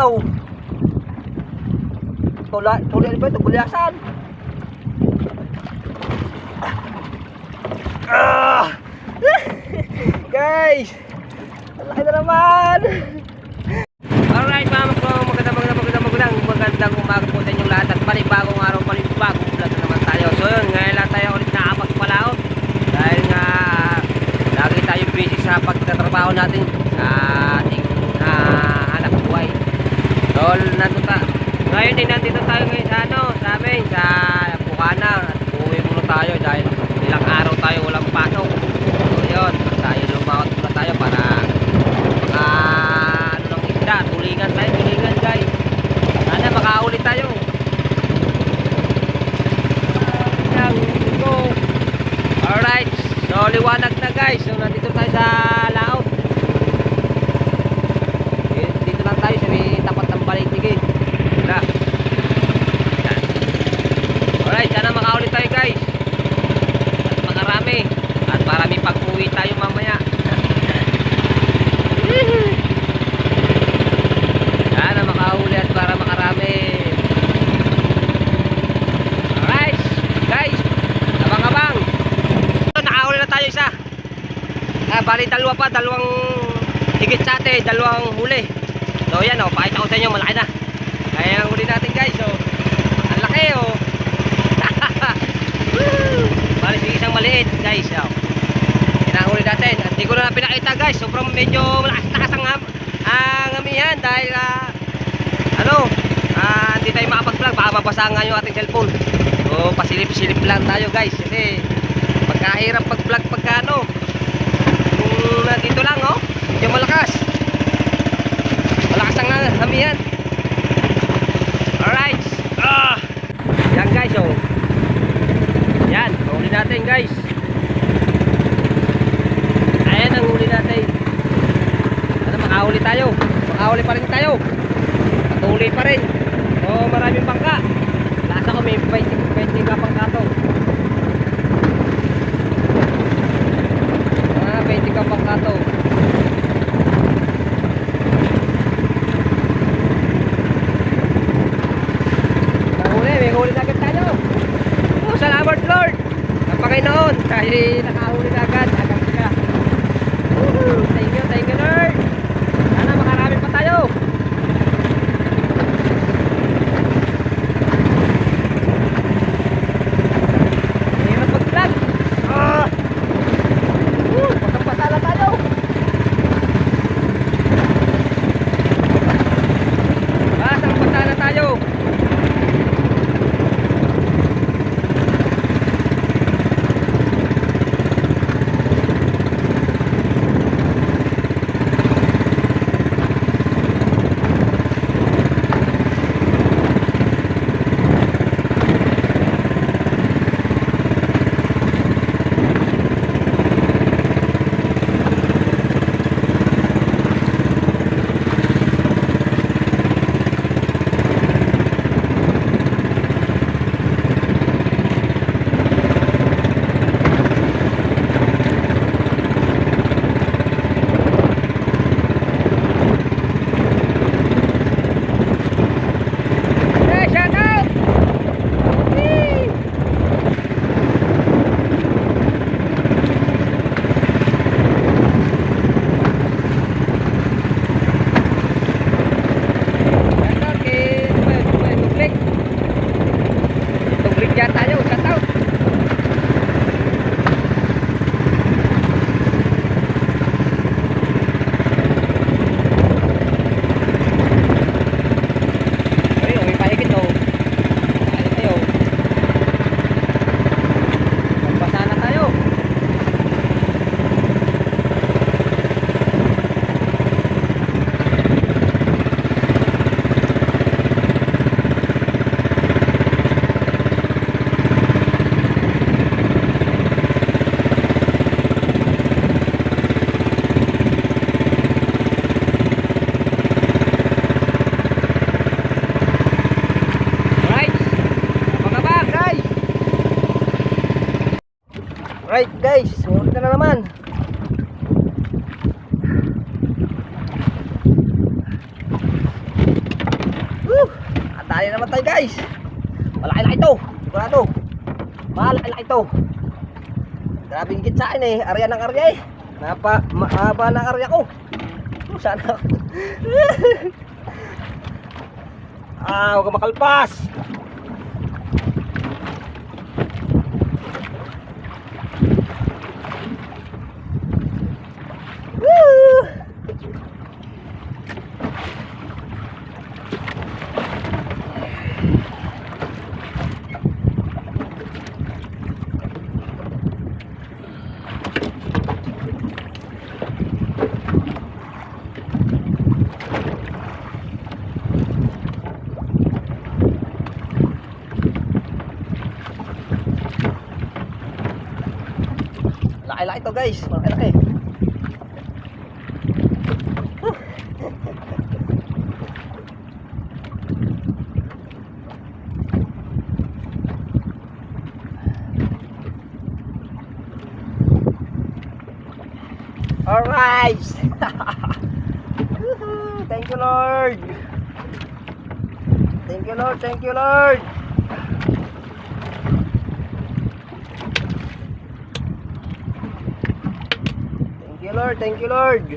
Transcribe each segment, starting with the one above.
Hello. Tuloy ba ito? Gulyasan. Guys, ang laki na naman. Alright magandang umaga po sa inyong lahat. At panibagong araw, panibagong vlog na naman tayo. So yun, ngayon lang tayo ulit nakapagpalaot. Dahil nga lagi tayo busy sa pagtatrabaho natin sa ating anak buhay. So ngayon ay nandito tayo ngayon sa sa amin, sa Bukana. At uwi muna tayo dahil ilang araw tayo walang pasok. So yun, tayo lumakot muna tayo para ano ng isda, tulingan guys. Sana makahuli tayo. Alright, so liwanag na guys. So nandito tayo sa laot. Dito lang tayo sa tapat ng Balitige. Alright, sana makahuli tayo guys. At makarami. At marami pag-uwi tayo mamaya. Sana makahuli at para makarami. Alright guys, abang-abang. Nakahuli na tayo isa. Bali dalawang higit sa atin, dalawang huli. So yan o, pakita ko sa inyo, malaki na. Kaya ang huli natin guys, so ang laki o. Bali isang maliit guys, so yan ang huli natin. At di ko na pinakita guys, sobrang medyo malakas ang amihan dahil hindi tayo makapag-vlog, baka mabasa nga yung ating cellphone. So pasilip-silip lang tayo guys, kasi pagkahirap pag-vlog pagkano kung nandito lang medyo malakas ang amihan. Alright, yan guys, yan, huli natin guys. Ayan ang huli natin. Makahuli tayo, makahuli pa rin tayo, patuloy pa rin. So maraming bangka. Lasa ko may 20 ka pangka to. 20 ka pangka to. May huli na agad tayo. Salamat Lord ng Panginoon dahil nakahuli na agad ka. Thank you Lord. Sana makarami pa tayo. Hirap mag-vlog. Pasang-pasala tayo. Pasang-pasala tayo. Right guys, sulit na naman. Nakali naman tayo guys. Malaki-laki ito. Sigurado. Malaki-laki ito. Grabe higit sa akin eh. Arya ng arya eh. Mahaba ng arya ko. Sana. Huwag ka makalpas. Woo! Laki-laki ito guys, malaki-laki. Alright. Thank you Lord. Thank you Lord, thank you Lord. Lord, thank you Lord.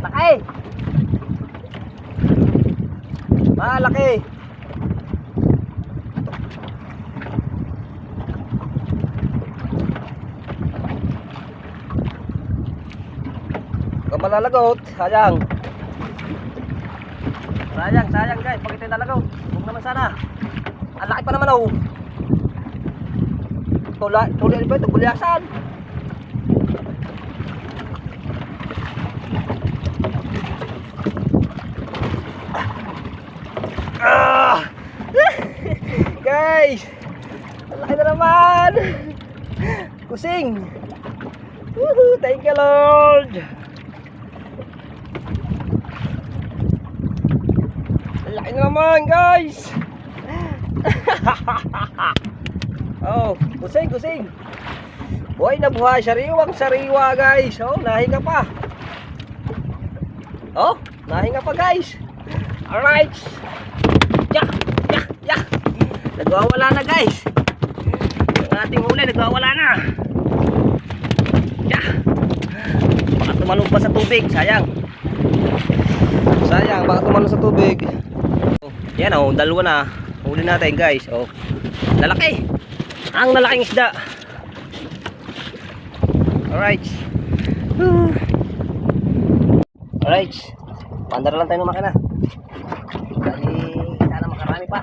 Laki. Malaki. Kung malalagot, sayang. Sayang guys, pag ito'y nalagaw. Huwag naman sana. Ang laki pa naman oh. Tuloy ba ito? Bulyasan. Guys, ang laki na naman. Kusing. Woohoo, thank you Lord. Ang laki na naman guys. Oh, kusing. Buhay na buhay, sariwang sariwa guys. Oh, nahinga pa. Oh, nahinga pa guys. Alright. Yeah. Nagwawala na guys. Ang ating huli nagwawala na. Yeah. Baka tumalong pa sa tubig. Sayang, baka tumalong sa tubig. Yan oh, dalawa na. Huli natin guys. Oh, lalaki. Ang lalaking isda. Alright. Alright. Pandar lang tayo ng makina. Dahil sana makarami pa.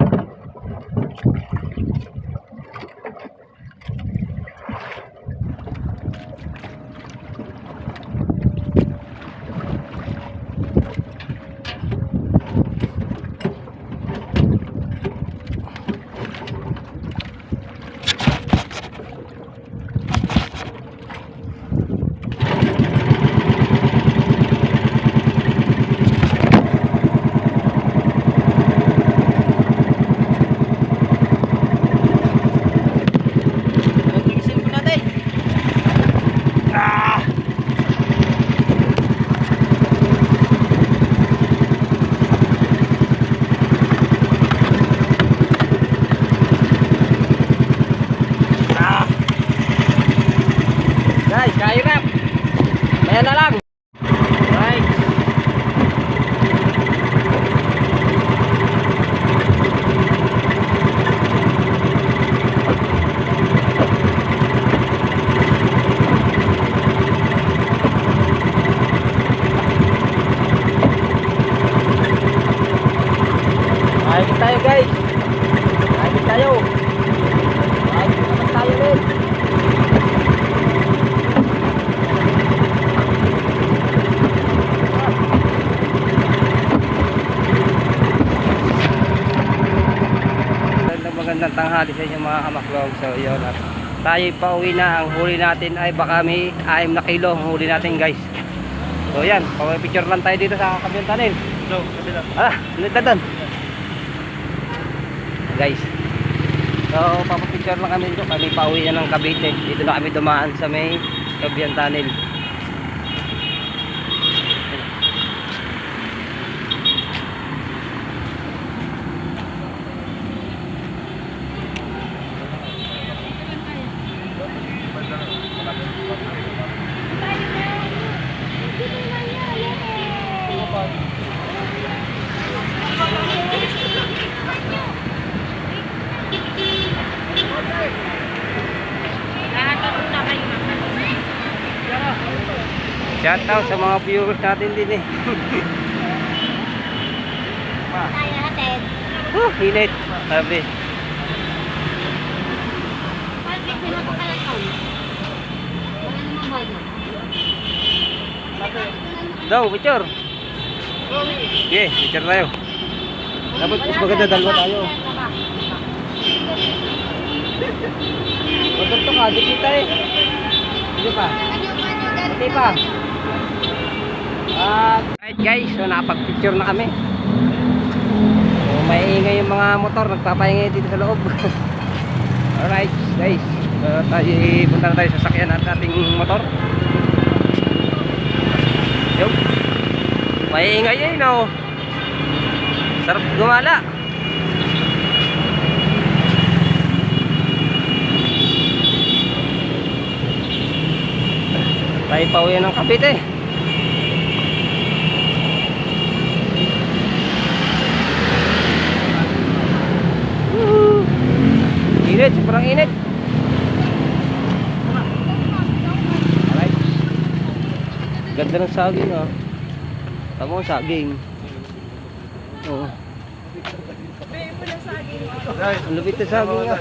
Kahirap. Ayan na lang. Right. Ayun tayo guys. Ayun tayo. Ayun naman tayo rin. Magandang tanghali sa inyo mga kamaklog. So yun at tayo pauwi na. Ang huli natin ay baka may 6 na kilo ang huli natin guys. So yan, picture lang tayo dito sa kabilang tunnel. So, kabila. Ulit na doon guys. So papapicture lang kami dito. Kami pauwi na ng Cavite. Dito na kami dumaan sa may kabilang tunnel. Shout out sa mga viewers natin din eh. Tayo natin. Hinit. Sabi. Bakit pinapakalatang? Wala namang bayan. Daw, picture. Okay, picture tayo. Dapat mas maganda dalawa tayo. Maganda ka, di kita eh. Hindi pa. Hindi pa. Alright guys, so nakapag-picture na kami. So, maiingay yung mga motor, nagpapaingay dito sa loob. Alright guys, so, punta na tayo sa sakyan at ating motor. Yo. Maiingay yun, no? Sarap gumala. Tayo pauwi ng Cavite. Init, sobrang init. Alright. Ganda ng saging, oh. Tama ang saging. Oo. Ang lupit na saging, ah.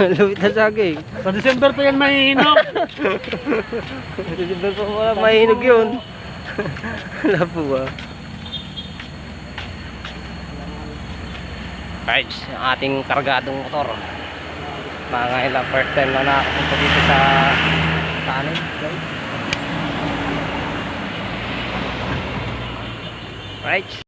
Ang lupit na saging. Sa December pa yan mahihinog. December pa wala mahinog yun. Wala po ba? Right, ang ating kargadong motor. Mga ilang first time na nakapunta dito sa tunnel, guys. Right.